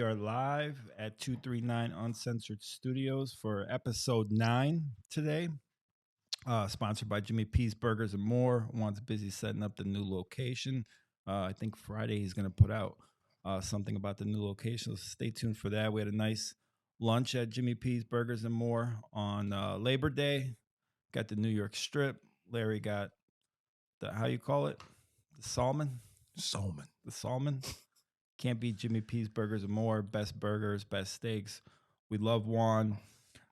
are live at 239 Uncensored Studios for episode 9 today. Sponsored by Jimmy P's Burgers and More. Juan's busy setting up the new location. I think Friday he's going to put out something about the new location. So stay tuned for that. We had a nice lunch at Jimmy P's Burgers and More on Labor Day. Got the New York strip. Larry got the, how you call it? The salmon? Salmon. The salmon. Can't beat Jimmy P's Burgers and More. Best burgers, best steaks. We love Juan.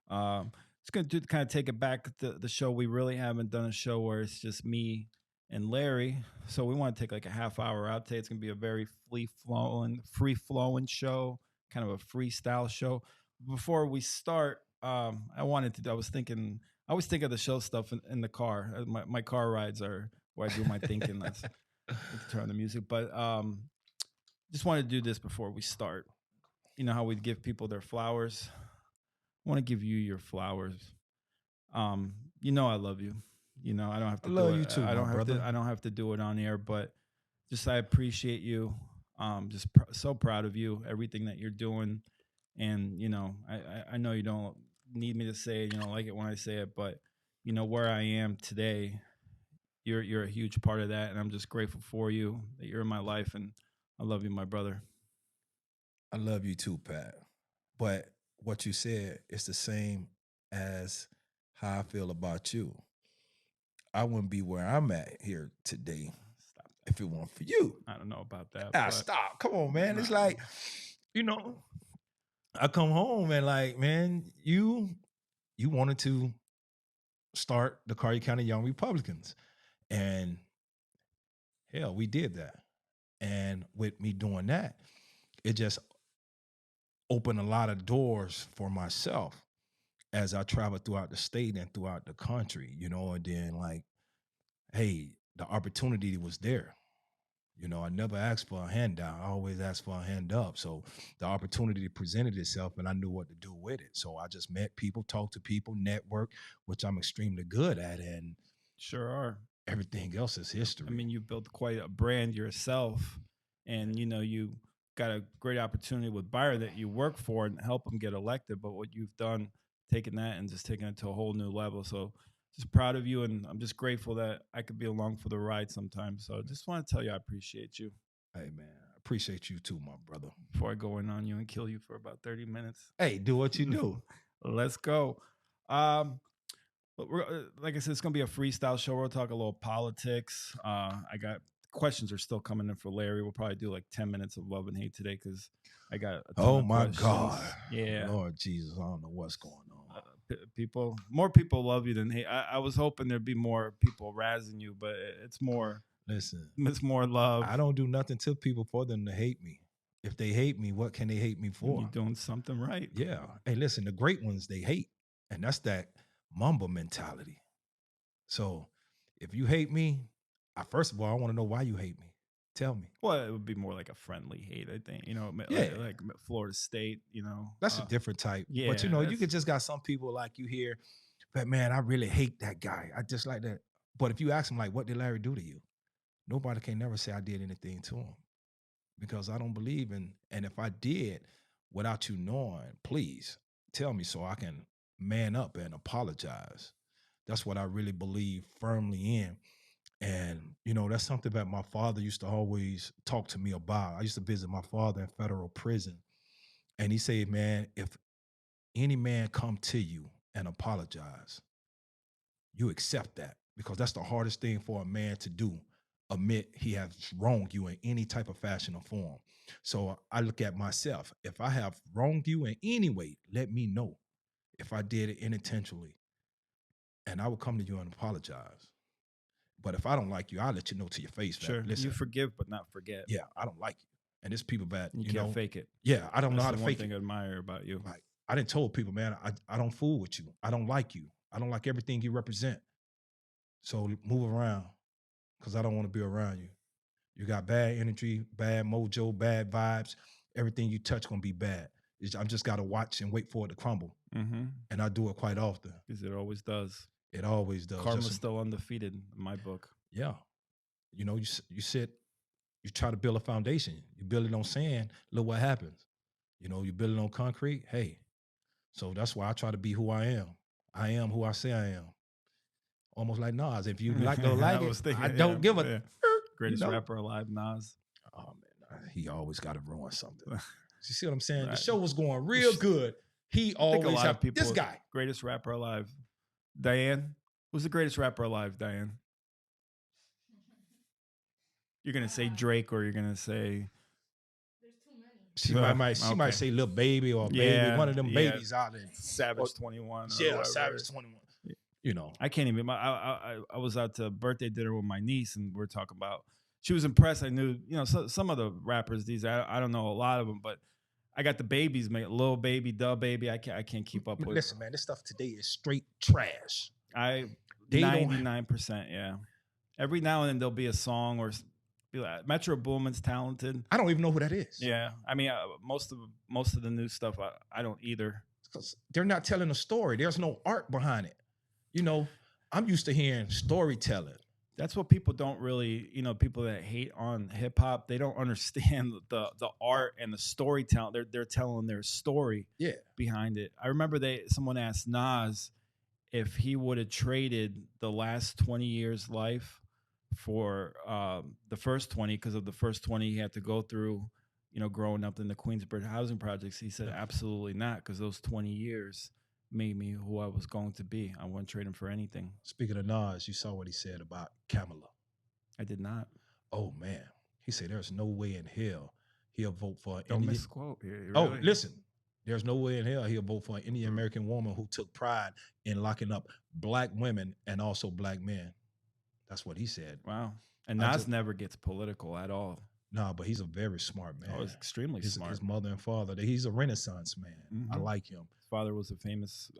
It's going to kind of take it back to the show. We really haven't done a show where it's just me and Larry. So we want to take like a half hour out today. It's going to be a very free flowing show, kind of a freestyle show. Before we start, I was thinking of the show stuff in the car. My car rides are where I do my thinking. Let's turn on the music. But just want to do this before we start. You know how we give people their flowers? I want to give you your flowers. You know I love you. You know I don't have to. I love do it. you too, I don't my have brother. to. I don't have to do it on air, but just I appreciate you. Just so proud of you. Everything that you're doing, and you know I know you don't need me to say it. You don't like it when I say it, but you know where I am today. You're a huge part of that, and I'm just grateful for you that you're in my life, and I love you, my brother. I love you too, Pat. But what you said is the same as how I feel about you. I wouldn't be where I'm at here today Stop that. if it weren't for you. I don't know about that. Ah, But stop. Come on, man. It's nah. like, you know, I come home and like, man, you wanted to start the Collier County Young Republicans. And hell, we did that. And with me doing that, it just opened a lot of doors for myself as I traveled throughout the state and throughout the country, and then like, hey, the opportunity was there. I never asked for a handout. I always asked for a hand up. So the opportunity presented itself and I knew what to do with it. So I just met people, talked to people, network, which I'm extremely good at. And Sure are. everything else is history. I mean, you built quite a brand yourself, and you know you got a great opportunity with Byron that you work for and help him get elected. But what you've done, taking that and just taking it to a whole new level. So just proud of you, and I'm just grateful that I could be along for the ride sometimes. So just want to tell you I appreciate you. Hey, man, I appreciate you too, my brother. Before I go in on you and kill you for about 30 minutes. Hey, do what you do. Let's go. But like I said, it's gonna be a freestyle show. We'll talk a little politics. I got questions are still coming in for Larry. We'll probably do like 10 minutes of love and hate today because I got a ton Oh of my questions. God. Yeah, Lord Jesus, I don't know what's going on. More people love you than hate. I was hoping there'd be more people razzing you, but it's more. Listen, It's more love. I don't do nothing to people for them to hate me. If they hate me, what can they hate me for? You're doing something right. Yeah. Hey, listen, the great ones they hate, and that's that mamba mentality. So if you hate me, first of all, I want to know why you hate me. Tell me. Well, it would be more like a friendly hate, I think. You know, Yeah. like Florida State. You know, That's a different type. yeah, But you could just got some people like you here, but man, I really hate that guy. I just like that. But if you ask him, like, what did Larry do to you? Nobody can never say I did anything to him because I don't believe in. And if I did, without you knowing, please tell me so I can man up and apologize. That's what I really believe firmly in. And, that's something that my father used to always talk to me about. I used to visit my father in federal prison. And he said, man, if any man come to you and apologize, you accept that because that's the hardest thing for a man to do. Admit he has wronged you in any type of fashion or form. So I look at myself. If I have wronged you in any way, let me know if I did it unintentionally. And I will come to you and apologize. But if I don't like you, I'll let you know to your face. Sure, Listen, you forgive but not forget. yeah, I don't like you. And there's people that, You can't fake it. Yeah, I don't know That's how to the fake one thing it. I admire about you. Like, I didn't told people, man, I don't fool with you. I don't like you. I don't like everything you represent. So move around because I don't want to be around you. You got bad energy, bad mojo, bad vibes. Everything you touch going to be bad. I'm just got to watch and wait for it to crumble. Mm-hmm. And I do it quite often. Because it always does. It always does. Karma's still undefeated in my book. Yeah. You sit, you try to build a foundation. You build it on sand, look what happens. You know, you're building on concrete. Hey, so that's why I try to be who I am. I am who I say I am. Almost like Nas. If you don't I like it, was I thinking, yeah, don't give a yeah. you Greatest know. rapper alive, Nas. Oh man, he always got to ruin something. You see what I'm saying? The Right. show was going real good. He I think a always lot have of this people, guy. greatest rapper alive. Diane, who's the greatest rapper alive, Diane? You're gonna say Drake, or you're gonna say She might okay, say little baby or baby, yeah, one of them yeah, babies out there. Or Savage 21 or yeah, Savage whoever. 21. You know. I can't even. I was out to birthday dinner with my niece, and we're talking about. She was impressed. I knew, some of the rappers. I don't know a lot of them, but I got the babies, mate. Lil Baby, Duh Baby. I can't keep up with. Listen, man, this stuff today is straight trash. I They don't 99%. Yeah. Every now and then there'll be a song or be like Metro Boomin's talented. I don't even know who that is. Yeah, I mean, most of the new stuff I don't either. Because they're not telling a story. There's no art behind it. You know, I'm used to hearing storytelling. That's what people don't really, people that hate on hip hop, they don't understand the art and the storytelling. They're telling their story Yeah. behind it. I remember someone asked Nas if he would have traded the last 20 years life for the first 20, because of the first 20 he had to go through, growing up in the Queensbridge housing projects. He said, absolutely not, because those 20 years made me who I was going to be. I wouldn't trade him for anything. Speaking of Nas, you saw what he said about Kamala. I did not. Oh man, he said there's no way in hell he'll vote for an Don't Indian. misquote. Really? Oh, listen, there's no way in hell he'll vote for an Indian American woman who took pride in locking up black women and also black men. That's what he said. Wow. And Nas never gets political at all. No, but he's a very smart man. Oh, he's extremely smart. His mother and father, he's a Renaissance man. Mm-hmm. I like him. His father was a famous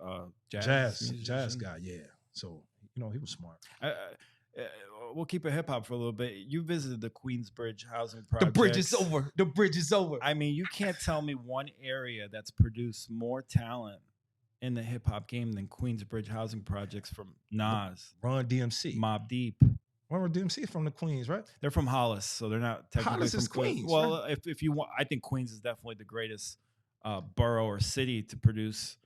jazz guy. Yeah. So, he was smart. We'll keep it hip hop for a little bit. You visited the Queensbridge housing project. The bridge is over. The bridge is over. I mean, you can't tell me one area that's produced more talent in the hip hop game than Queensbridge housing projects from Nas, Run DMC, Mobb Deep. Run DMC is from the Queens, right? They're from Hollis, so they're not technically Hollis from is Queens. Well, right? if you want, I think Queens is definitely the greatest borough or city to produce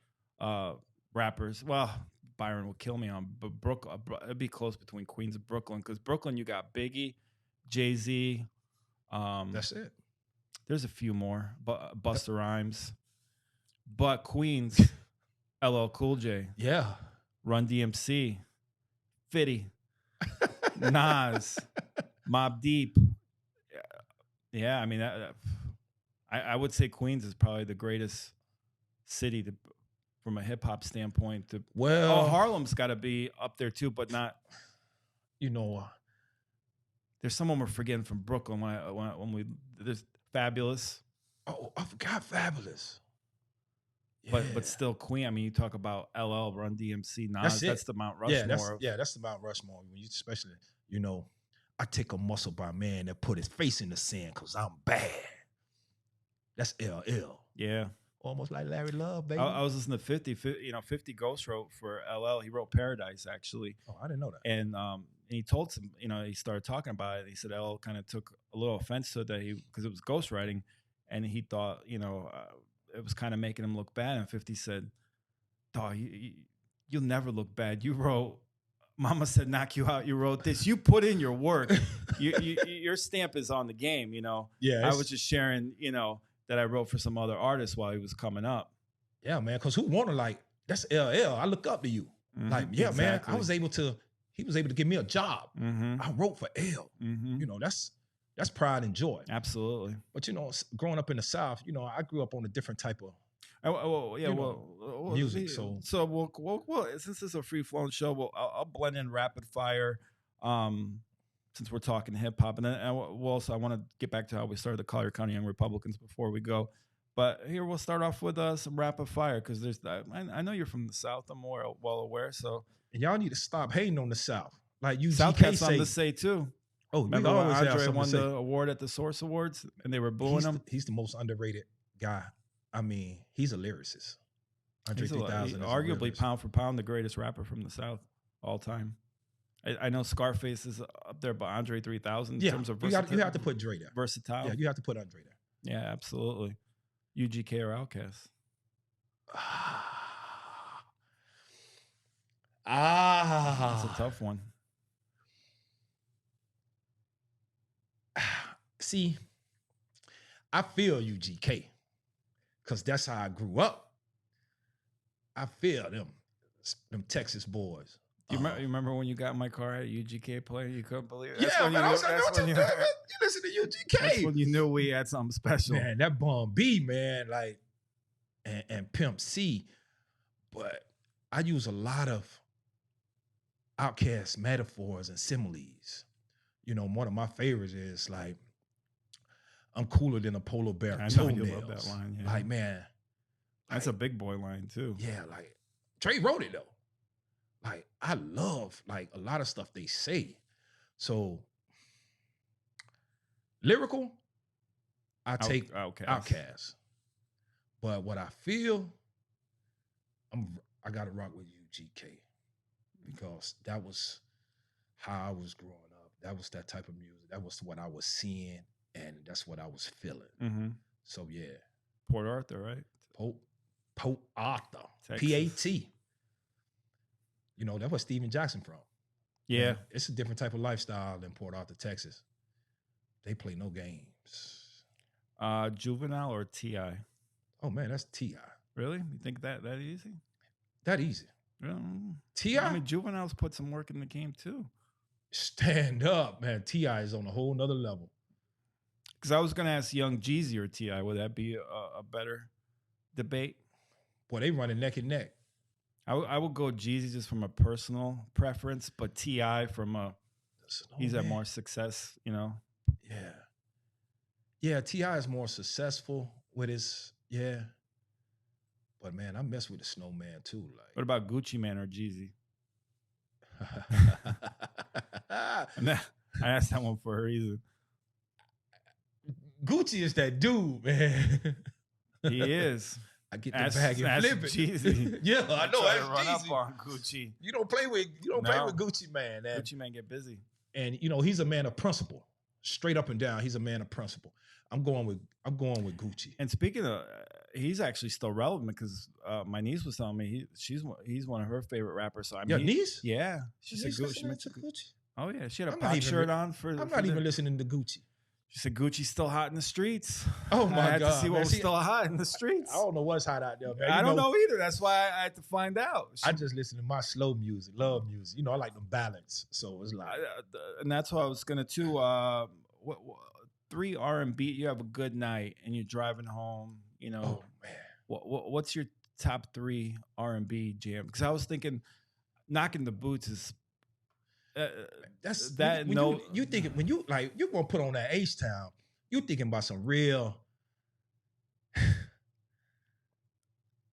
rappers. Well, Byron will kill me on, but Brooklyn, it'd be close between Queens and Brooklyn, because Brooklyn, you got Biggie, Jay-Z. That's it. There's a few more, but Busta Rhymes. But Queens, LL Cool J. Yeah. Run DMC. 50. Nas. Mobb Deep. Yeah, I mean, I would say Queens is probably the greatest city from a hip hop standpoint. Harlem's got to be up there too, but not. There's someone we're forgetting from Brooklyn there's Fabulous. Oh, I forgot Fabulous. Yeah. But still Queen. I mean, you talk about LL, Run DMC, Nas. That's the Mount Rushmore. That's the Mount Rushmore. When you especially, I take a muscle by man that put his face in the sand because I'm bad. That's LL. Yeah. Almost like Larry Love, baby. I was listening to 50. 50 Ghost wrote for LL. He wrote Paradise, actually. Oh, I didn't know that. And he told some, he started talking about it. He said LL kind of took a little offense to it because it was ghostwriting, and he thought, it was kind of making him look bad. And 50 said, "Dawg, you'll never look bad. You wrote Mama Said Knock You Out. You wrote this. You put in your work. Your stamp is on the game, Yeah. I was just sharing, that I wrote for some other artists while he was coming up. Yeah, man, because who wanted that's LL. I look up to you. Mm-hmm, exactly. Man, he was able to give me a job. Mm-hmm. I wrote for L. Mm-hmm. That's pride and joy. Absolutely. But growing up in the South, I grew up on a different type of music. So we'll since it's a free flowing show, I'll blend in rapid fire. Since we're talking hip hop, and then I want to get back to how we started the Collier County Young Republicans before we go. But here we'll start off with some rapid fire, because I know you're from the South. I'm more well aware. So and y'all need to stop hating on the South. Like South has something to say too. Oh, remember when Andre won the award at the Source Awards and they were booing him? He's the most underrated guy. I mean, he's a lyricist. Andre 3000 is arguably pound for pound the greatest rapper from the South all time. I know Scarface is up there, but Andre 3000 in terms of you have to put Dre there. Versatile. Yeah, you have to put Andre there. Yeah, absolutely. UGK or Outkast? That's a Ah. tough one. See, I feel UGK because that's how I grew up. I feel them Texas boys. You remember when you got in my car at UGK playing? You couldn't believe it. That's Yeah, when man. you I knew. was like, man, That's what you when you. doing, man? You listen to That's UGK. when you knew we had something special. Man, that Bun B, man, like, and Pimp C. But I use a lot of outcast metaphors and similes. You know, one of my favorites is like, I'm cooler than a polar bear I know you love that toenails. line. Yeah, Like, man, that's a like, big boy line too. yeah, like Trey wrote it though. Like, I love like a lot of stuff they say. So lyrical, I take Outkast. Outcast. But what I feel, I gotta rock with UGK because that was how I was growing up. That was that type of music. That was what I was seeing, and that's what I was feeling. Mm-hmm. So yeah, Port Arthur, right? Pope Arthur, Texas. PAT. You know, that's where Steven Jackson from. Yeah. Man, it's a different type of lifestyle than Port Arthur, Texas. They play no games. Juvenile or Ti? Oh man, that's Ti. Really? You think that easy? That easy. Ti, I mean, Juvenile's put some work in the game too. stand up, man. Ti is on a whole nother level. Because I was gonna ask Young Jeezy or Ti. Would that be a better debate? Boy, they running neck and neck. I would go Jeezy just from a personal preference, but Ti from a he's had more success, you know. Yeah. Yeah, T.I. is more successful with his, yeah. But man, I mess with the Snowman too. What about Gucci Man or Jeezy? Like And that, I asked that one for a reason. Gucci is that dude, man. He is. I get the bag and flip it. Jeezy. Yeah, I know. Try That's to run Jeezy. up on Gucci. You don't play with Gucci Man. And, Gucci Man get busy. And you know, he's a man of principle. Straight up and down, he's a man of principle. I'm going with Gucci. And speaking of, he's actually still relevant because my niece was telling me he's one of her favorite rappers. So I mean, Your niece? Yeah, she said Gucci. Gucci. Oh yeah, she had a I'm pop shirt on for. I'm not even listening to Gucci. She said Gucci's still hot in the streets. Oh my I had God, to see what man. was still hot in the streets. I don't know what's hot out there, man. I don't know either. That's why I had to find out. I just listen to my slow music, love music. You know, I like the balance. So it's like, and that's what I was gonna too. 3 R&B. You have a good night and you're driving home. You know, oh man, what's your top 3 R&B jam? Because I was thinking, Knocking the Boots is. That's that. When No, you thinking when you like you're gonna put on that H Town. You thinking about some real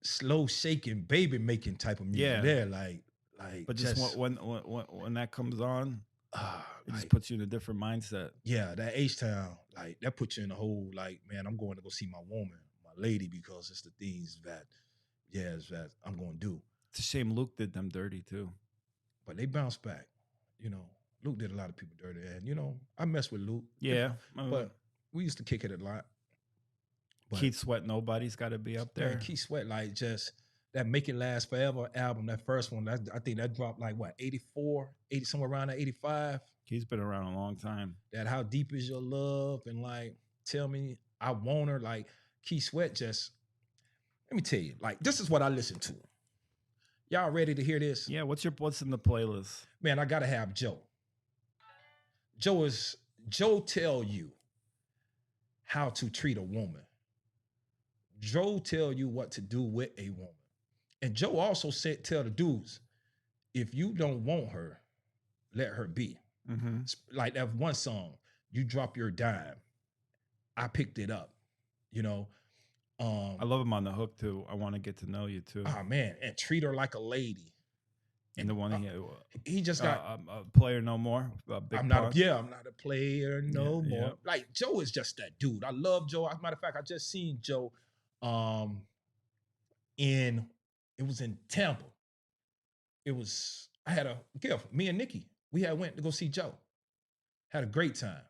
slow shaking, baby making type of music. Yeah. There, like. But just when that comes on, it just like, puts you in a different mindset. Yeah, that H Town, like that puts you in a whole like, man, I'm going to go see my woman, my lady, because it's the things that, that I'm going to do. It's a shame Luke did them dirty too. But they bounced back. You know, Luke did a lot of people dirty, and you know, I mess with Luke. Yeah, but we used to kick it a lot. But Keith Sweat, Nobody's got to be up there. Man, Keith Sweat, like just that Make It Last Forever album, that first one, I think that dropped like what, 84, 80, somewhere around that 85. He's been around a long time. That How Deep Is Your Love and like Tell Me I Want Her, like Keith Sweat just, let me tell you, like this is what I listen to. Y'all ready to hear this? Yeah, what's in the playlist? Man, I gotta have Joe. Joe tell you how to treat a woman. Joe tell you what to do with a woman. And Joe also tell the dudes, if you don't want her, let her be. Mm-hmm. Like that one song, You Drop Your Dime. I picked it up, you know. I love him on the hook too. I want to get to know you too. Oh man, and treat her like a lady. And the one he just got a player no more. I'm not a player no more. Yeah. Like Joe is just that dude. I love Joe. As a matter of fact, I just seen Joe it was in Tampa. I had a gift. Me and Nikki, we had went to go see Joe. Had a great time.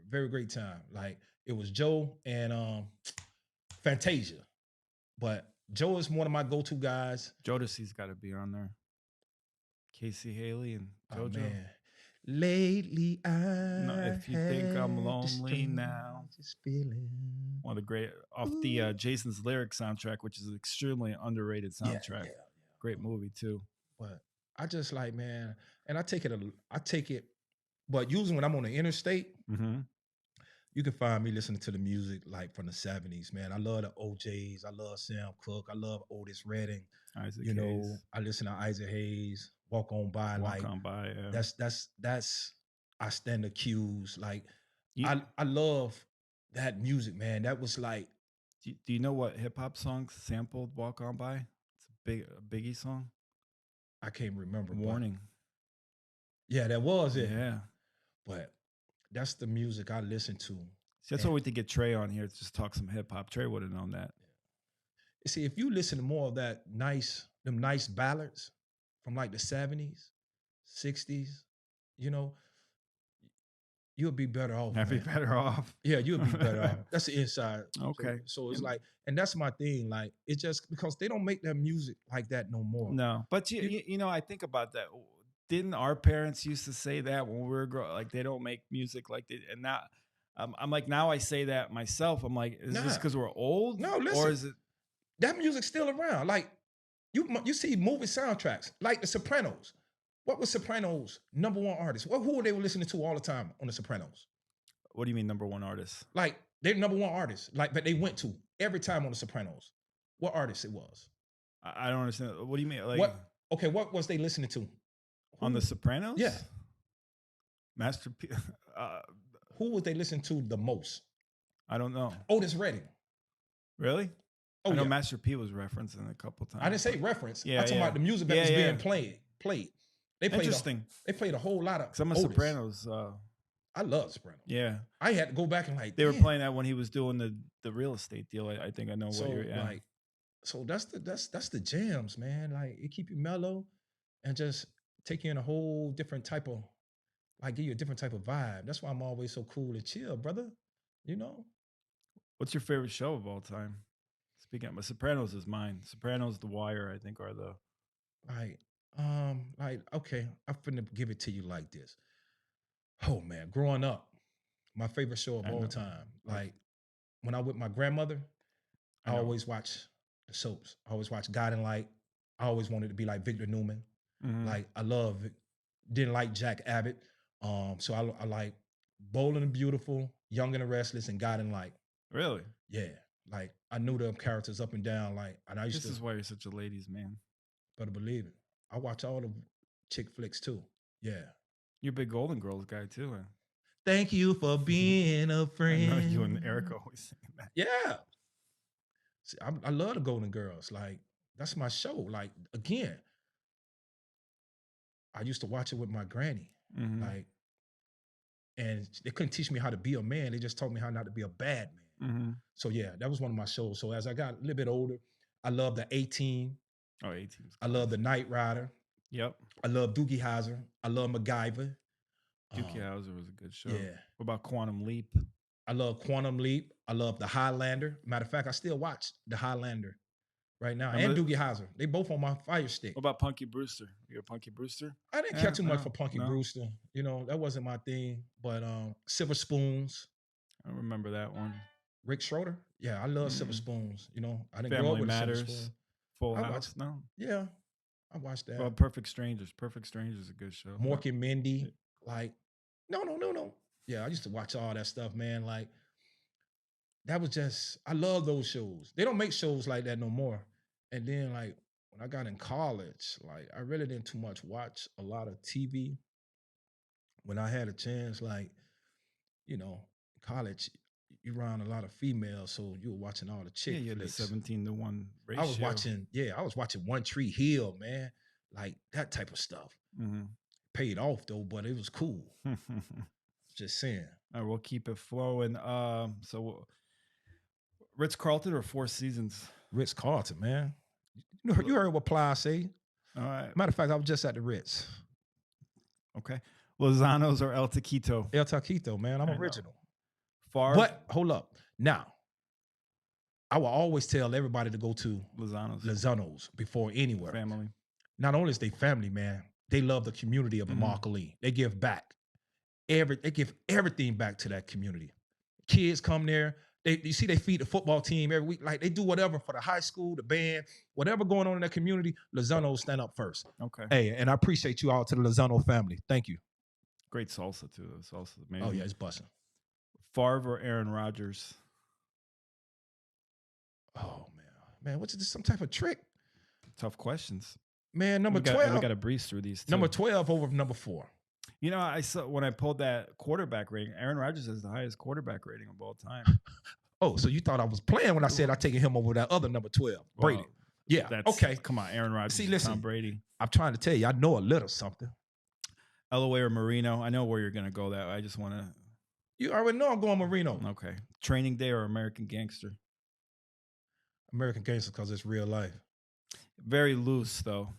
Very great time. Like it was Joe and Fantasia. But Joe is one of my go-to guys. Jodeci's got to be on there. Casey Haley and Oh JoJo. man. Lately No, I if you think I'm had the lonely now. strangest feeling. One of the great off the Ooh. Jason's Lyric soundtrack, which is an extremely underrated Yeah, soundtrack. yeah. Great movie too. But I just like, man, and I take it, but usually when I'm on the interstate, Mm-hmm. you can find me listening to the music like from the 70s, man. I love the OJs, I love Sam Cooke, I love Otis Redding. Isaac You know, Hayes. I listen to Isaac Hayes, Walk On By, Walk like on by. Yeah. that's I stand the cues. Like You, I love that music, man. That was like do you know what hip hop song sampled "Walk On By"? It's a Biggie song. I can't remember, but Warning. yeah, that was it. Yeah. But that's the music I listen to. See, that's And why we could get Trey on here to just talk some hip hop. Trey would have known that. see, if you listen to more of them nice ballads from like the 70s, 60s, you know, you'll be better off, I'd be man. better off. Yeah, you'll be better off. That's the inside. Okay. So it's like, and that's my thing. Like, it's just because they don't make that music like that no more. No, but you know, I think about that. Didn't our parents used to say that when we were growing? Like they don't make music like they, and now I'm like now I say that myself. I'm like, is this Nah. because we're old? No, or listen. is it? That music's still around. Like you see movie soundtracks like The Sopranos. What was Sopranos' number one artist? Who were they listening to all the time on The Sopranos? What do you mean number one artist? Like they're number one artist, like that they went to every time on The Sopranos. What artist it was? I don't understand. What do you mean? Like What? Okay, what was they listening to? on The Sopranos? Yeah. Master P. Who was they listening to the most? I don't know. Otis Redding. Really? Oh I know yeah. Master P was referenced in a couple times. I didn't say reference. Yeah, I'm talking about the music that Yeah, was yeah. being played. They played Interesting. They played a whole lot of. Because I'm a Otis. Sopranos. I love Sopranos. Yeah. I had to go back and like They were damn. playing that when he was doing the real estate deal. I think I know So what you're. Yeah. like, so that's the jams, man. Like it keep you mellow, and just take you in a whole different type of, like give you a different type of vibe. That's why I'm always so cool and chill, brother. You know, What's your favorite show of all time? Speaking of, Sopranos is mine. Sopranos, The Wire, I think are the. like okay, I'm finna give it to you like this. Oh man, growing up, my favorite show of I all know. time. Like when I with my grandmother, I I know. always watch the soaps. I always watch Guiding Light. I always wanted to be like Victor Newman. Mhm. Like I love it. Didn't like Jack Abbott. So I like Bold and the Beautiful, Young and the Restless, and Guiding Light. Really? Yeah. Like I knew them characters up and down. Like, and I used This to is why you're such a ladies' man. better believe it. I watch all the chick flicks too. Yeah. You're a big Golden Girls guy too. Huh? Thank you for being a I friend. know you and Eric always saying that. Yeah. See, I love the Golden Girls. Like, that's my show. Like, again, I used to watch it with my granny. Mhm. Like, and they couldn't teach me how to be a man. They just taught me how not to be a bad man. Mhm. So yeah, that was one of my shows. So as I got a little bit older, I love the 18. Oh, 18. I love the Knight Rider. Yep. I love Doogie Howser. I love MacGyver. Dookie Howser was a good show. Yeah. What about Quantum Leap? I love Quantum Leap. I love the Highlander. Matter of fact, I still watch the Highlander right now. And Remember- Doogie Howser. They both on my fire stick. What about Punky Brewster? You a Punky Brewster? I didn't Yeah, care too much no, for Punky no. Brewster. You know, that wasn't my thing. But Silver Spoons, I remember that one. Rick Schroeder. Yeah, I love Silver Mm. Spoons. You know, I didn't grow up Family with a Silver Matters. Spoon. Full I House. watched- No. Yeah, I watched that. Well, Perfect Strangers. Perfect Strangers is a good show. Mork and Mindy. Like, no. Yeah, I used to watch all that stuff, man. Like, that was just, I love those shows. They don't make shows like that no more. And then, like, when I got in college, like, I really didn't too much watch a lot of TV. When I had a chance, like, you know, college, you around a lot of females, so you were watching all the chick Yeah, you had the flicks. 17-1 ratio. I was watching One Tree Hill, man. Like that type of stuff. Mhm. Paid off though, but it was cool. Just saying. All right, we'll keep it flowing. So Ritz Carlton or Four Seasons? Ritz Carlton, man. You heard what Ply say. All right. Matter of fact, I was just at the Ritz. Okay. Lozano's or El Taquito? El Taquito, man. I'm I know. original. Favre. But hold up. Now, I will always tell everybody to go to Lozano's Lozano's before anywhere. family. Not only is they family, man, they love the community of Mhm. Immokalee. They give back. They give everything back to that community. Kids come there. You see, they feed the football team every week. Like they do whatever for the high school, the band, whatever going on in that community. Lozano stand up first. Okay. Hey, and I appreciate you all to the Lozano family. Thank you. Great salsa too. The salsa's Oh yeah, amazing. it's busting. Favre or Aaron Rodgers? Oh man, what's this? Some type of trick, Tough questions. man. Number We 12, got to breeze through these number too. 12 over number 4. You know, I saw when I pulled that quarterback rating. Aaron Rodgers has the highest quarterback rating of all time. Oh, so you thought I was playing when I said I taking him over that other number 12, Brady? Well, Yeah. that's Okay. come on, Aaron Rodgers, See, and listen. Tom Brady. I'm trying to tell you, I know a little something. Elway or Marino? I know where you're gonna go. That I just want to. You already know I'm going Marino. Okay. Training Day or American Gangster? American Gangster because it's real life. Very loose though.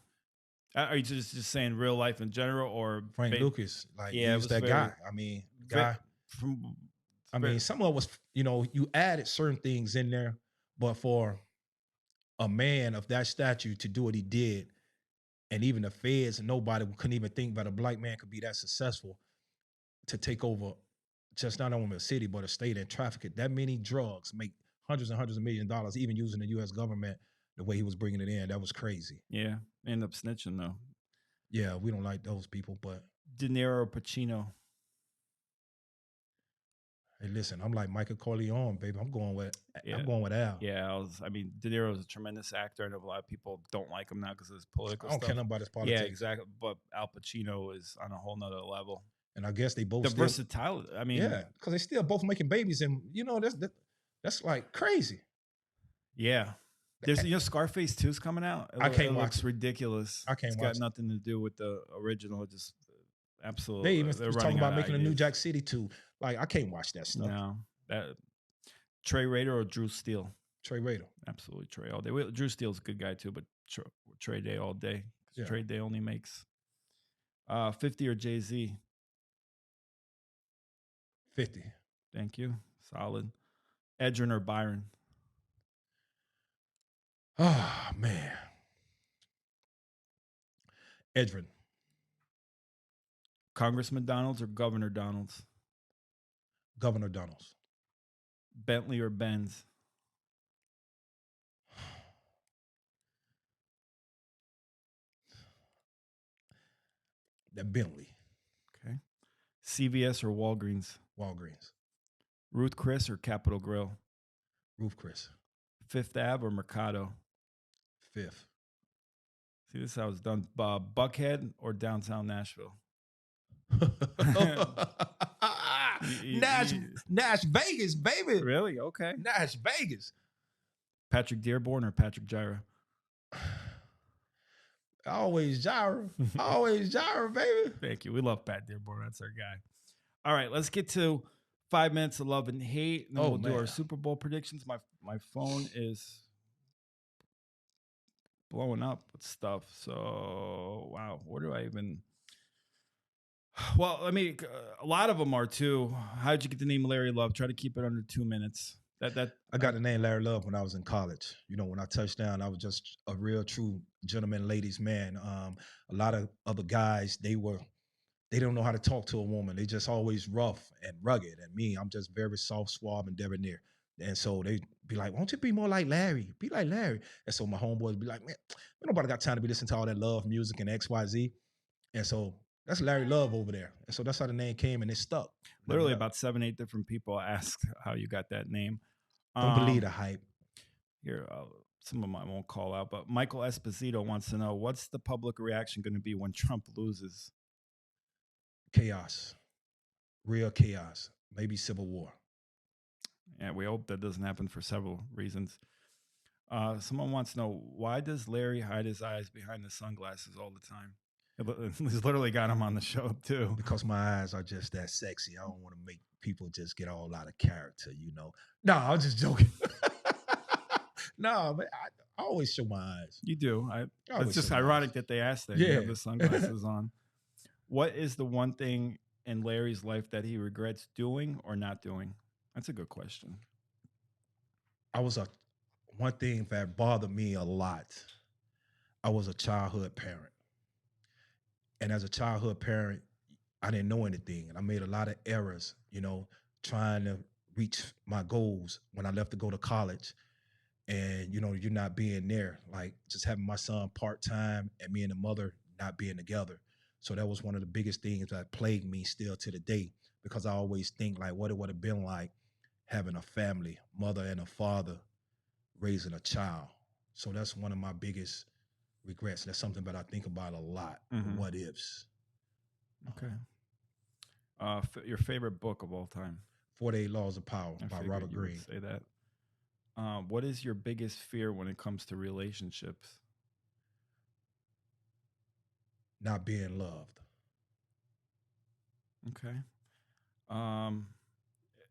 Are you just saying real life in general, or Frank Lucas, like Yeah, it he's was that very- guy. I mean, guy. from? I mean, some of us, you added certain things in there, but for a man of that stature to do what he did, and even the feds and nobody couldn't even think that a black man could be that successful to take over just not only a city but a state and traffic it. That many drugs make hundreds and hundreds of $millions, even using the U.S. government the way he was bringing it in. That was crazy. Yeah, end up snitching though. Yeah, we don't like those people, but De Niro or Pacino? hey, listen, I'm like Michael Corleone, baby. I'm going with Al. Yeah, I mean, De Niro is a tremendous actor. I know a lot of people don't like him now because of his political I don't stuff. care nothing about his politics. Yeah, exactly. But Al Pacino is on a whole nother level. And I guess they both The still, versatility. I mean, yeah, because they still both making babies, and that's like crazy. yeah. There's Scarface 2's coming out. I can't it watch looks it. ridiculous. I can't It's watch got it. nothing to do with the original. Just absolutely. They even they're was running talking out about of making a New ideas. Jack City too. Like I can't watch that stuff. No, that Trey Raider or Drew Steele? Trey Raider. Absolutely, Trey all day. Drew Steele's a good guy too, but Trey Day all day. Yeah. Trey Day only makes 50 or Jay-Z. 50. Thank you. Solid. Edgerton or Byron? Oh man. Edrin. Congressman Donalds or Governor Donalds? Governor Donalds. Bentley or Benz? That Bentley. Okay. CVS or Walgreens? Walgreens. Ruth Chris or Capitol Grill? Roof Chris. Fifth Ave or Mercado? 5th. See, this is how it's done. Buckhead or downtown Nashville? Nash Vegas, baby. Really? Okay. Nash Vegas. Patrick Dearborn or Patrick Gyra? Always Gyra. Always Gyra, baby. Thank you. We love Pat Dearborn. That's our guy. All right, let's get to 5 minutes of love and hate. And then we'll do our Super Bowl predictions. My phone is blowing up with stuff. So, wow, where do I even... Well, a lot of them are too. How'd you get the name Larry Love? Try to keep it under 2 minutes. I got the name Larry Love when I was in college. When I touched down, I was just a real true gentleman, ladies man. A lot of other guys, they don't know how to talk to a woman. They just always rough and rugged. And me, I'm just very soft, suave, and debonair. And so they be like, "Why don't you be more like Larry? Be like Larry." And so my homeboys be like, "Man, nobody got time to be listening to all that love music and XYZ." And so that's Larry Love over there. And so that's how the name came, and it stuck. Literally about 7-8 different people asked how you got that name. Don't believe the hype. Here, some of them I won't call out, but Michael Esposito wants to know, what's the public reaction going to be when Trump loses? Chaos. Real chaos. Maybe civil war. Yeah, we hope that doesn't happen for several reasons. Someone wants to know, why does Larry hide his eyes behind the sunglasses all the time? He's literally got him on the show too. Because my eyes are just that sexy. I don't want to make people just get all out of character, No, I was just joking. No, but I always show my eyes. You do. It's always just show my ironic eyes. that they asked that. Yeah. You have the sunglasses on. What is the one thing in Larry's life that he regrets doing or not doing? That's a good question. I was a one thing that bothered me a lot, I was a childhood parent. And as a childhood parent, I didn't know anything. And I made a lot of errors, trying to reach my goals when I left to go to college. And, you're not being there, like just having my son part time and me and the mother not being together. So that was one of the biggest things that plagued me still to the day, because I always think like what it would have been like having a family, mother and a father raising a child. So that's one of my biggest regrets. That's something that I think about a lot. The Hmm. what ifs. Okay. Your favorite book of all time? 48 Laws of Power I by figured Robert you would Greene. say that. What is your biggest fear when it comes to relationships? Not being loved. Okay. Um,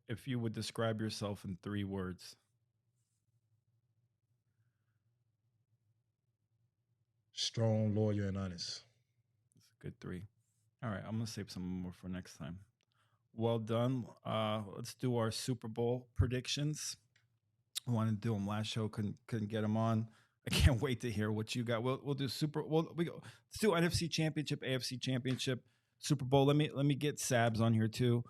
if you would describe yourself in 3 words. Strong, loyal, and honest. That's a good 3. All right, I'm gonna save some more for next time. Well done. Let's do our Super Bowl predictions. I wanted to do them last show, couldn't get them on. I can't wait to hear what you got. We'll do super. Well, we go. Let's do NFC Championship, AFC Championship, Super Bowl. Let me get Sabs on here too.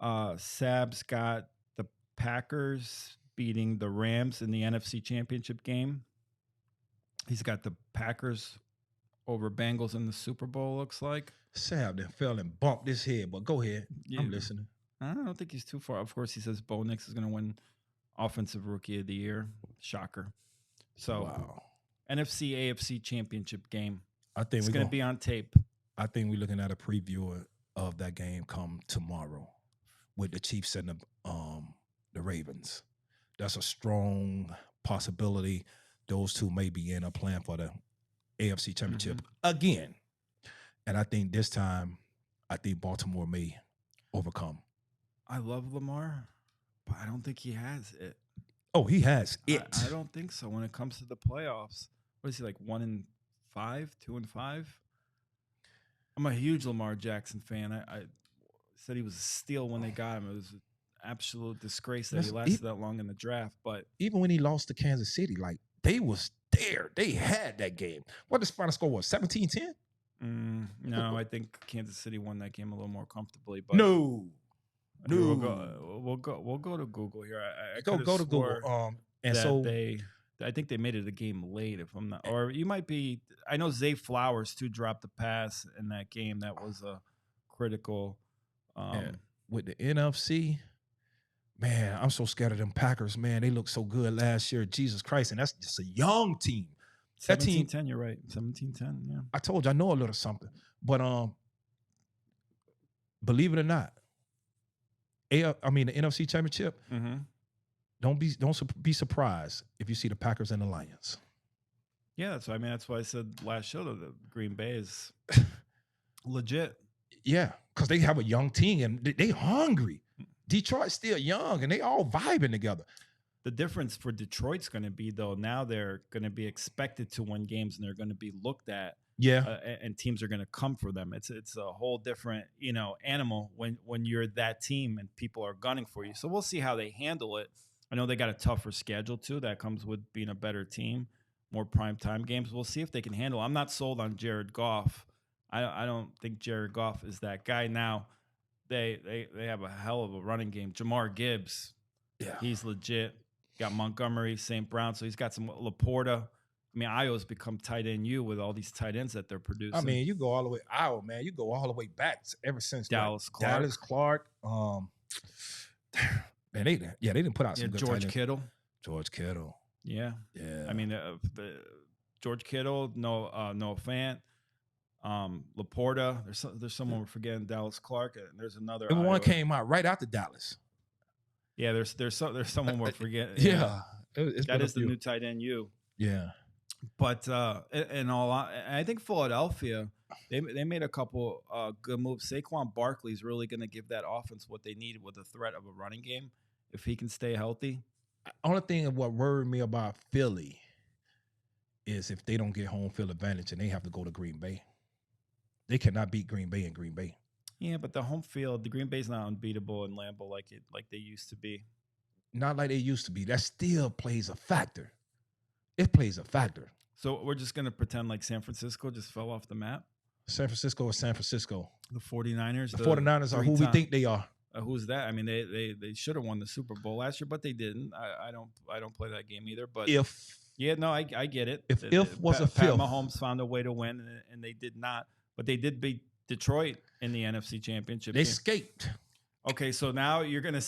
Sabs got the Packers beating the Rams in the NFC Championship game. He's got the Packers over Bengals in the Super Bowl. Looks like. Sam then fell and bumped his head, but go ahead. Yeah, I'm listening. I don't think he's too far. Of course, he says Bo Nix is going to win Offensive Rookie of the Year. Shocker. So Wow. NFC AFC Championship game. I think It's we're going going to be on tape. I think we're looking at a preview of that game come tomorrow with the Chiefs and the Ravens. That's a strong possibility. Those two may be in a plan for the AFC Championship again. And I think this time, I think Baltimore may overcome. I love Lamar, but I don't think he has it. Oh, he has I, it. I don't think so when it comes to the playoffs. What is he like 1-5, 2-5? I'm a huge Lamar Jackson fan. I said he was a steal when they got him. It was an absolute disgrace that he Listen, lasted that long in the draft. But even when he lost to Kansas City, like they was there. They had that game. What the final score was? 17-10? no, I think Kansas City won that game a little more comfortably. But No. here No. we'll go to Google here. I Go could have to Google. swore And that so I think they made it a game late. If I'm not, or you might be. I know Zay Flowers too dropped the pass in that game. That was a critical. with the NFC, man, I'm so scared of them Packers, man. They look so good last year. Jesus Christ. And that's just a young team. That team, 17-10, you're right. 17-10, yeah. I told you I know a little something. But believe it or not, the NFC Championship, don't be surprised if you see the Packers and the Lions. Yeah, that's why I said last show that the Green Bay is legit. Yeah, because they have a young team and they hungry. Detroit's still young and they all vibing together. The difference for Detroit's going to be, though, now they're going to be expected to win games and they're going to be looked at. Yeah. And teams are going to come for them. It's a whole different, animal when you're that team and people are gunning for you. So we'll see how they handle it. I know they got a tougher schedule too. That comes with being a better team, more primetime games. We'll see if they can handle it. I'm not sold on Jared Goff. I don't think Jared Goff is that guy. Now they have a hell of a running game. Jamar Gibbs, Yeah, he's legit. Got Montgomery, St. Brown, so he's got some Laporta. I mean, Iowa's become tight end U with all these tight ends that they're producing. I mean, you go all the way Iowa, man. You go all the way back ever since Dallas Clark. Dallas Clark. Man, they didn't put out some good George tight ends. Kittle. George Kittle. Yeah. Yeah. I mean, George Kittle, Noah Fant, Laporta. There's someone we're forgetting, Dallas Clark. And there's another. One came out right after Dallas. Yeah, there's someone we're forgetting. Yeah. That is the new tight end U. Yeah. But I think Philadelphia, they made a couple good moves. Saquon Barkley's really going to give that offense what they need with the threat of a running game if he can stay healthy. Only thing of what worried me about Philly is if they don't get home field advantage and they have to go to Green Bay. They cannot beat Green Bay in Green Bay. Yeah, but the home field, the Green Bay's not unbeatable in Lambeau like they used to be. Not like they used to be. That still plays a factor. It plays a factor. So we're just going to pretend like San Francisco just fell off the map. San Francisco is San Francisco. The 49ers, The 49ers are who we think they are. Who's that? I mean, they should have won the Super Bowl last year, but they didn't. I don't play that game either. But I get it. If was a Pat fifth, Mahomes found a way to win, and they did not. But they did beat Detroit in the NFC Championship. They escaped. Okay, so now you're gonna.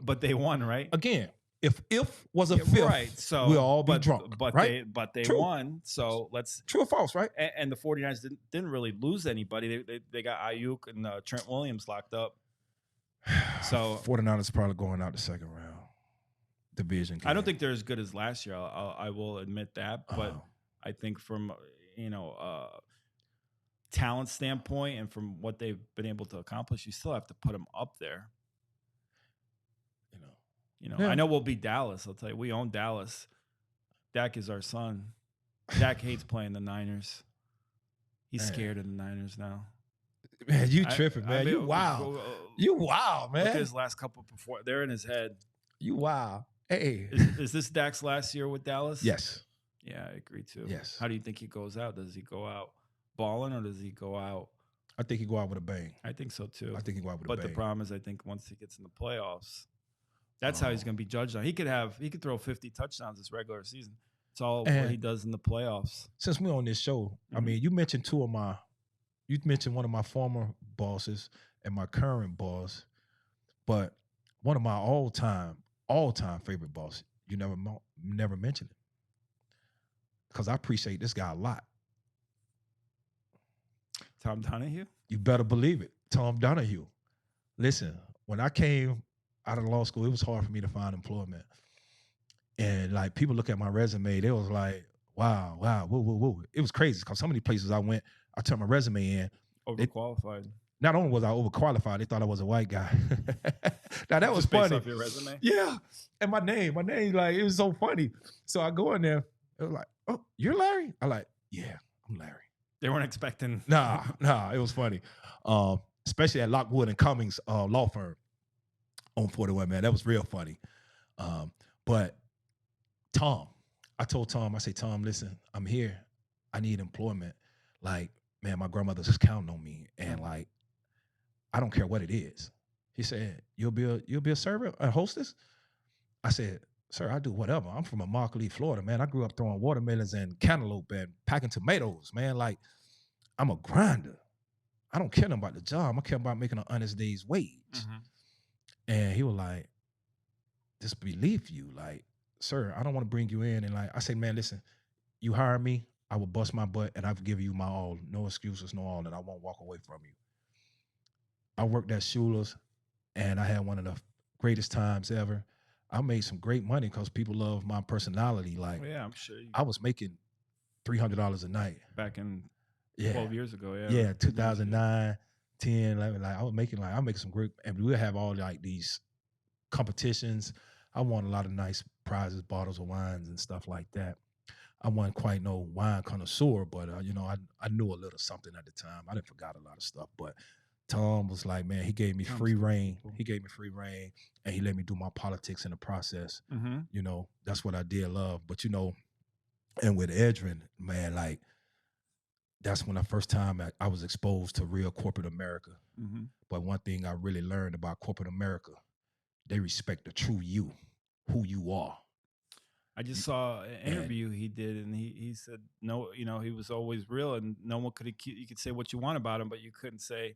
But they won, right? Again, if was a fifth, right? So we'll all be drunk. But right? they True. won. So let's true or false, right? And the 49ers didn't really lose anybody. They got Ayuk and Trent Williams locked up. So 49ers probably going out the second round. Division game. I don't think they're as good as last year. I will admit that, but I think from talent standpoint and from what they've been able to accomplish, you still have to put them up there. I know we'll beat Dallas. I'll tell you, we own Dallas. Dak is our son. Dak hates playing the Niners. He's scared of the Niners now. Man, you tripping, man. You wow. You wow, man. Look at his last couple before. They're in his head. You wow. Hey. Is this Dak's last year with Dallas? Yes. Yeah, I agree too. Yes. How do you think he goes out? Does he go out balling or does he go out? I think he go out with a bang. I think so too. I think he go out with a bang. But the problem is, I think once he gets in the playoffs, that's how he's going to be judged on. He could throw 50 touchdowns this regular season. It's all what he does in the playoffs. Since we're on this show, I mean, you mentioned one of my former bosses and my current boss, but one of my all-time favorite bosses, you never mentioned it. Because I appreciate this guy a lot. Tom Donahue? You better believe it. Tom Donahue. Listen, when I came out of law school, it was hard for me to find employment. And like people look at my resume, they was like, wow, whoa. It was crazy because some of the places I went, I turned my resume in. Overqualified. Not only was I overqualified, they thought I was a white guy. Now that was funny. Based off your resume? Yeah. And my name, like, it was so funny. So I go in there, it was like, oh, you're Larry? I'm like, yeah, I'm Larry. They weren't expecting. Nah, it was funny. Especially at Lockwood and Cummings law firm on 41, man. That was real funny. But Tom, I told Tom, I said, Tom, listen, I'm here. I need employment. Like, man, my grandmother's just counting on me. And like, I don't care what it is. He said, you'll be a server, a hostess? I said, sir, I do whatever. I'm from Immokalee, Florida, man. I grew up throwing watermelons and cantaloupe and packing tomatoes, man. Like, I'm a grinder. I don't care about the job. I care about making an honest day's wage. Mm-hmm. And he was like, just believe you. Like, sir, I don't want to bring you in. And like, I say, man, listen, you hire me, I will bust my butt and I'll give you my all. No excuses, no all, and I won't walk away from you. I worked at Schuler's and I had one of the greatest times ever. I made some great money because people love my personality. Like, yeah, I'm sure. I was making $300 a night. Back in 12 years ago, yeah. Yeah, 2009, 10, 11. Like, I'm making some great, and we'll have all like these competitions. I won a lot of nice prizes, bottles of wines and stuff like that. I wasn't quite no wine connoisseur, but I knew a little something at the time. I didn't forgot a lot of stuff, but Tom was like, man, he gave me free reign. He gave me free reign, and he let me do my politics in the process. Mm-hmm. That's what I did love. But and with Edrin, man, like, that's when the first time I was exposed to real corporate America. Mm-hmm. But one thing I really learned about corporate America, they respect the true you, who you are. I just saw an interview he did, and he said, no, he was always real, and no one could accuse. You could say what you want about him, but you couldn't say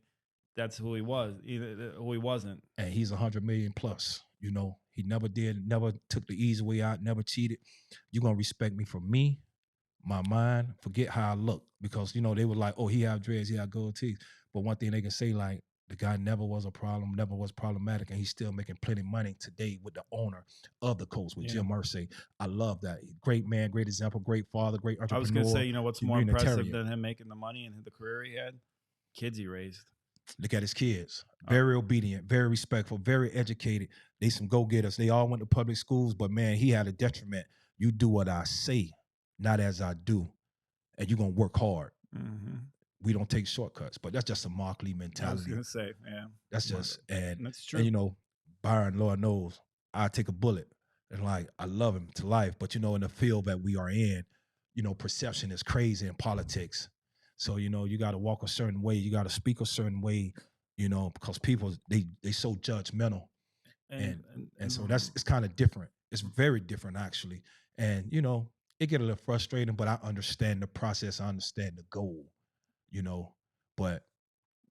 that's who he was, either who he wasn't. And he's 100 million plus. He never took the easy way out, never cheated. You're going to respect me for me, my mind, forget how I look. Because, they were like, oh, he have dreads, he have gold teeth. But one thing they can say, like, the guy never was a problem, never was problematic, and he's still making plenty of money today with the owner of the Colts, with Jim Irsay. I love that. Great man, great example, great father, great entrepreneur. I was going to say, what's more impressive than him making the money and the career he had? Kids he raised. Look at his kids. Very obedient, very respectful, very educated. They some go-getters. They all went to public schools, but man, he had a detriment. You do what I say, not as I do. And you're going to work hard. Mm-hmm. We don't take shortcuts, but that's just a Immokalee mentality. I was going to say, yeah. That's just, and that's true. And Byron, Lord knows, I take a bullet. And like, I love him to life. But, in the field that we are in, perception is crazy in politics. So, you got to walk a certain way. You got to speak a certain way, because people, they so judgmental. and And, and, and and so it's kind of different. It's very different, actually. And, it get a little frustrating, but I understand the process. I understand the goal, you know, but,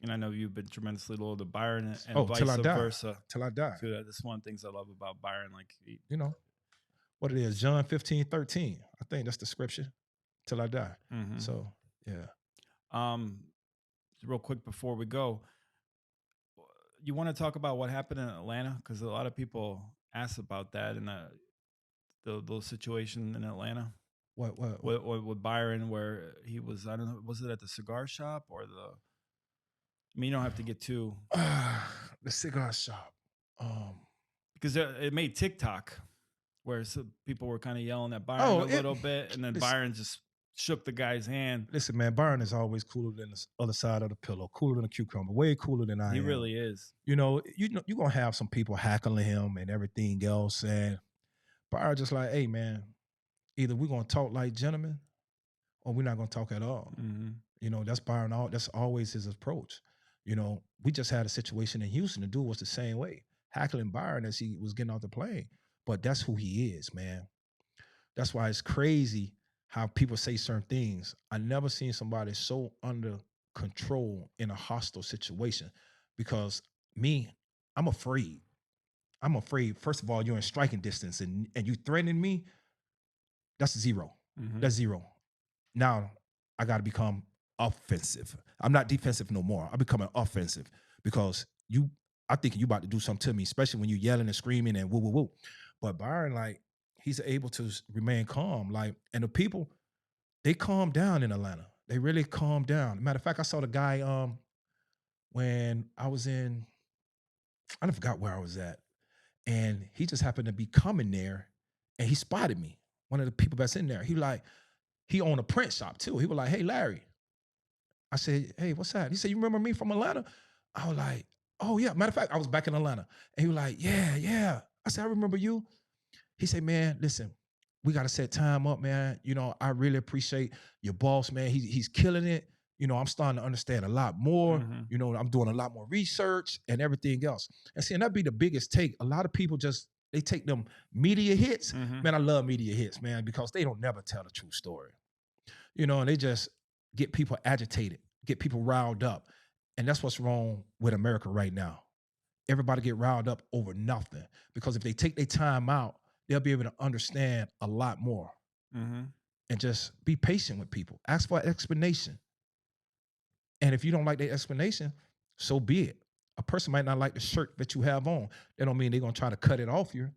and I know you've been tremendously loyal to Byron and oh, till vice I die, versa. till I die, So that's one of the things I love about Byron. Like, you know, what it is, John 15:13. I think that's the scripture, till I die. mm-hmm. So, yeah. um, real quick before we go, you want to talk about what happened in Atlanta? Because a lot of people ask about that and the situation in Atlanta What? with Byron, where he was. I don't know. Was it at the cigar shop or the? I mean, you don't have to get too The cigar shop. because it made TikTok where some people were kind of yelling at Byron Oh, a little bit, and then listen, Byron just shook the guy's hand. listen, man, Byron is always cooler than the other side of the pillow, cooler than a cucumber, way cooler than I He am. really is. You're gonna have some people hackling him and everything else. And Byron just like, hey man, either we're gonna talk like gentlemen or we're not gonna talk at all. Mm-hmm. That's Byron, that's always his approach. We just had a situation in Houston. The dude was the same way, hackling Byron as he was getting off the plane. But that's who he is, man. That's why it's crazy how people say certain things. I never seen somebody so under control in a hostile situation because me, I'm afraid. I'm afraid. First of all, you're in striking distance and you threatening me. That's zero. Mm-hmm. That's zero. Now I got to become offensive. I'm not defensive no more. I'm becoming offensive because I think you about to do something to me, especially when you yelling and screaming and woo woo woo. But Byron, like, he's able to remain calm. Like, and the people, they calm down in Atlanta. They really calm down. Matter of fact, I saw the guy when I was in, I don't forgot where I was at, and he just happened to be coming there, and he spotted me. One of the people that's in there. He owned a print shop too. He was like, "Hey, Larry." I said, "Hey, what's that?" He said, "You remember me from Atlanta?" I was like, "Oh yeah." Matter of fact, I was back in Atlanta, and he was like, "Yeah, yeah." I said, "I remember you." He said, "Man, listen, we got to set time up, man. I really appreciate your boss, man. He's killing it. I'm starting to understand a lot more. Mm-hmm. I'm doing a lot more research and everything else." And see, and that'd be the biggest take. A lot of people they take them media hits. Mm-hmm. Man, I love media hits, man, because they don't never tell the true story. And they just get people agitated, get people riled up. And that's what's wrong with America right now. Everybody get riled up over nothing because if they take their time out, they'll be able to understand a lot more Mm-hmm. and just be patient with people. Ask for an explanation. And if you don't like the explanation, so be it. A person might not like the shirt that you have on. That don't mean they're gonna try to cut it off you.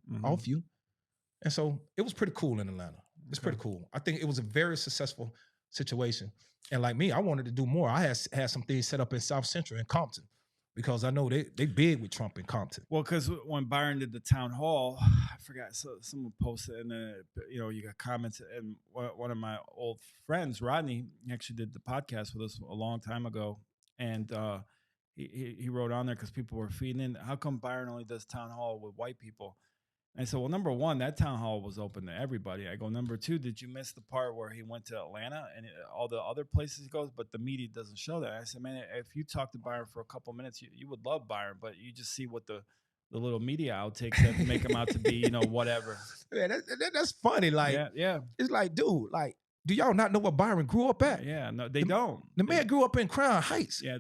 And so it was pretty cool in Atlanta. It's pretty cool. I think it was a very successful situation. And like me, I wanted to do more. I had some things set up in South Central in Compton because I know they big with Trump in Compton. Well, because when Byron did the town hall, I forgot. So someone posted, and then you got comments. And one of my old friends, Rodney, he actually did the podcast with us a long time ago, and he wrote on there because people were feeding in. How come Byron only does town hall with white people? And I said, well, number one, that town hall was open to everybody. I go, number two, did you miss the part where he went to Atlanta and all the other places he goes, but the media doesn't show that? I said, man, if you talk to Byron for a couple of minutes, you would love Byron, but you just see what the little media outtakes that make him out to be, whatever. Yeah, that's funny. Like, yeah. It's like, dude, like, do y'all not know where Byron grew up at? Yeah, no, they don't. The man grew up in Crown Heights. Yeah,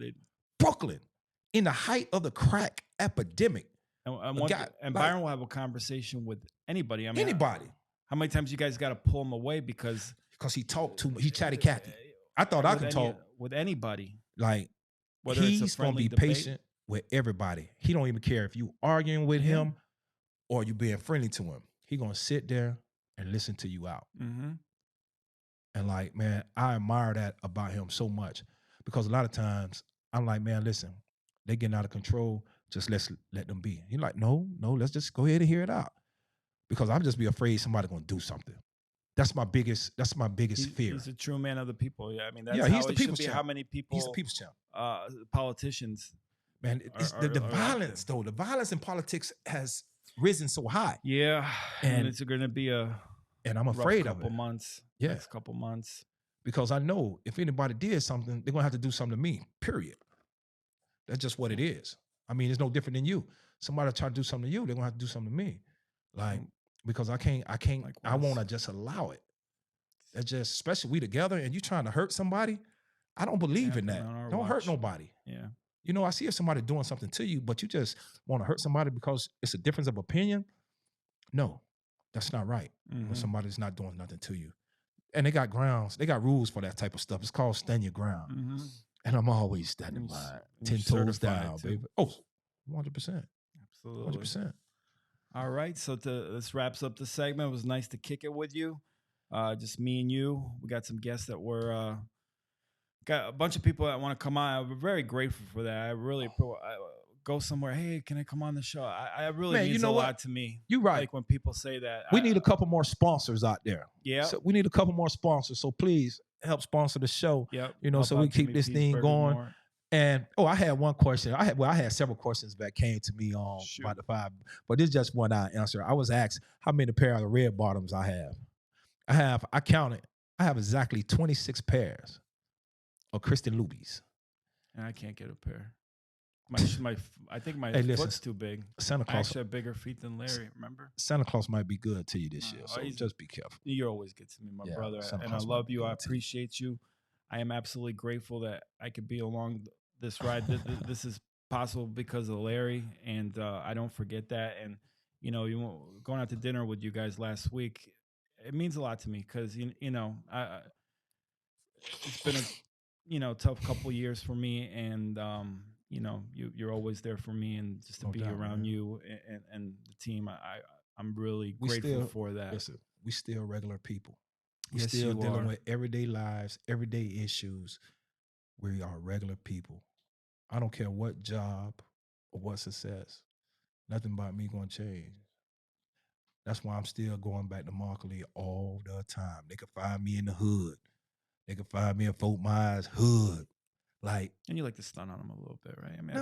Brooklyn, in the height of the crack epidemic. And Byron will have a conversation with anybody. I mean, anybody. How many times you guys got to pull him away because he talked too much? He chatty Cathy. I thought I could talk with anybody. Like, whether he's gonna be patient with everybody. He don't even care if you arguing with him or you being friendly to him. He gonna sit there and listen to you out. Mm-hmm. And like, man, I admire that about him so much because a lot of times I'm like, man, listen, they getting out of control. Just let them be. He's like, no, let's just go ahead and hear it out. Because I'm just be afraid somebody gonna do something. That's my biggest fear. He's a true man of the people. Yeah, I mean, that's he's the people's champ. How many people? He's the people's champ. Politicians. Man, it's the violence though. The violence in politics has risen so high. Yeah, and And it's going to be a I'm rough afraid of couple it. months. Yeah. Next couple months. Because I know if anybody did something, they're gonna have to do something to me. Period. That's just what it is. I mean, it's no different than you. Somebody try to do something to you, they're gonna have to do something to me. Like, because I can't, I wanna just allow it. That's just, especially we together and you trying to hurt somebody. I don't believe in that. Don't hurt nobody. Yeah. You know, I see if somebody doing something to you, but you just want to hurt somebody because it's a difference of opinion. No, that's not right. When somebody's not doing nothing to you. And they got grounds, they got rules for that type of stuff. It's called stand your ground. And I'm always standing by 10 toes down, baby. Oh, 100%. Absolutely. 100%. All right. So this wraps up the segment. It was nice to kick it with you. Just me and you. We got some guests that were got a bunch of people that want to come on. I'm very grateful for that. I really go somewhere. Hey, can I come on the show? I really means a lot to me. You're right. Like when people say that. We need a couple more sponsors out there. Yeah. So we need a couple more sponsors. So please help sponsor the show. Yep. You know, so we keep this thing going. More. And I had one question. I had several questions that came to me on about the 5, but this is just one I answer. I was asked how many pair of red bottoms I have. I counted. I have exactly 26 pairs of Christian Lubies. And I can't get a pair. I think my foot's too big. Santa Claus I actually have bigger feet than Larry. Remember? Santa Claus might be good to you this year, so just be careful. You're always good to me, my brother, and I love you. I appreciate you. I am absolutely grateful that I could be along this ride. This is possible because of Larry, and I don't forget that. And you know, going out to dinner with you guys last week, it means a lot to me because you know, it's been a tough couple years for me, and you know, you're always there for me, and just to be around you and the team, I'm really grateful for that. Listen, we still regular people. We still dealing with everyday lives, everyday issues. We are regular people. I don't care what job or what success. Nothing about me going to change. That's why I'm still going back to Markley all the time. They can find me in the hood. They can find me in Fort Myers hood. Like, and you like to stun on them a little bit, right? I mean,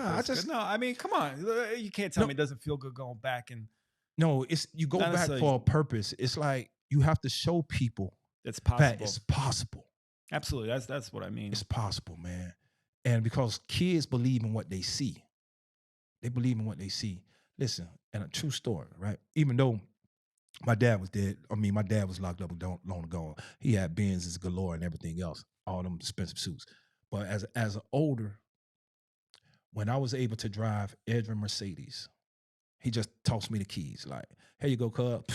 I mean, come on, you can't tell me it doesn't feel good going back and. No, it's you go back for a purpose. It's like you have to show people it's possible. That it's possible. Absolutely, that's what I mean. It's possible, man. And because kids believe in what they see, they believe in what they see. Listen, and a true story, right? Even though my dad was dead, my dad was locked up long ago. He had Benz's galore and everything else, all them expensive suits. But as an older, when I was able to drive Edwin Mercedes, he just tossed me the keys. Like, here you go, cub.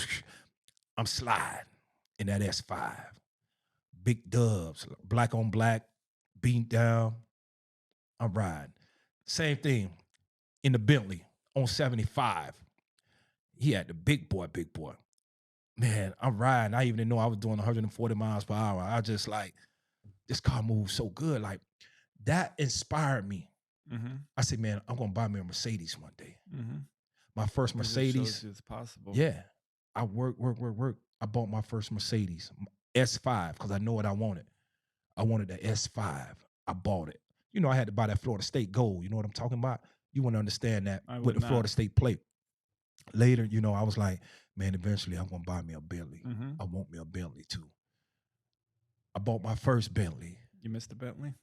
I'm sliding in that S5. Big dubs, black on black, beat down. I'm riding. Same thing in the Bentley on 75. He had the big boy. Man, I'm riding. I even didn't know I was doing 140 miles per hour. I just like, this car moves so good. Like, that inspired me. I said, man, I'm going to buy me a Mercedes one day. My first Mercedes. It's possible. Yeah. I work. I bought my first Mercedes, S5, because I know what I wanted. I wanted the S5. I bought it. You know, I had to buy that Florida State Gold. You know what I'm talking about? You want to understand that with the Florida State plate. Later, you know, I was like, man, eventually I'm going to buy me a Bentley. I want me a Bentley too. I bought my first Bentley. You missed the Bentley?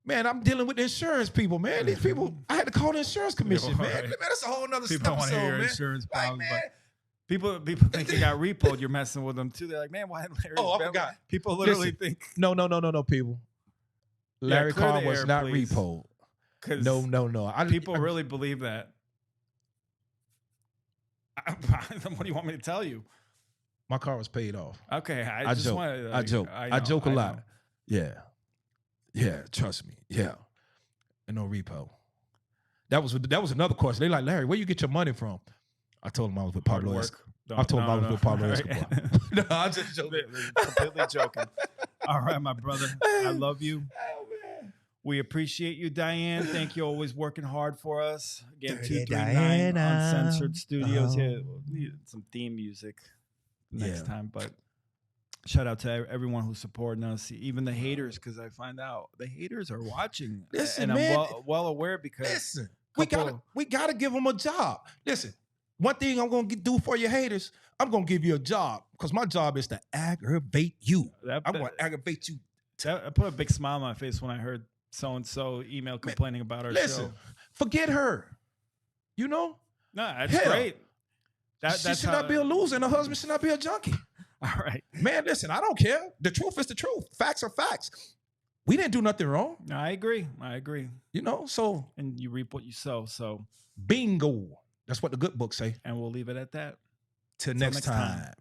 Man, I'm dealing with the insurance people, man. These people, I had to call the insurance commission, man. Man, that's a whole nother people episode, man. Insurance problems, like, but people think they got repoed. You're messing with them too. They're like, man, why Larry? I forgot. People literally think. No, people. Larry car was not repoed. No. People really believe that. What do you want me to tell you? My car was paid off. Okay, I joke. I joke a lot. Yeah, trust me. Yeah, and no repo. That was another question. They like, Larry, where you get your money from? I told him I was with Pablo Escobar. I told him I was with Pablo Escobar. No, I'm just joking. Completely joking. All right, my brother. I love you. Oh, man. We appreciate you, Diane. Thank you. Always working hard for us. Again, 239 Uncensored Studios. Yeah, we'll need some theme music next time, but shout out to everyone who's supporting us, even the haters, because I find out the haters are watching. Listen, and man, I'm well aware because couple. we gotta give them a job. Listen, one thing I'm gonna do for your haters, I'm gonna give you a job because my job is to aggravate you. That, I'm that, gonna aggravate you. that I put a big smile on my face when I heard so and so email Man, complaining about our listen, show. forget her. You know, No, that's hell, great. she That's should how. not be a loser, and her husband should not be a junkie. All right. Man, listen, I don't care. The truth is the truth. Facts are facts. We didn't do nothing wrong, No, I agree. I agree. you know. So And you reap what you sow. So, bingo. That's what the good books say. and we'll leave it at that. Till Till next next time. time.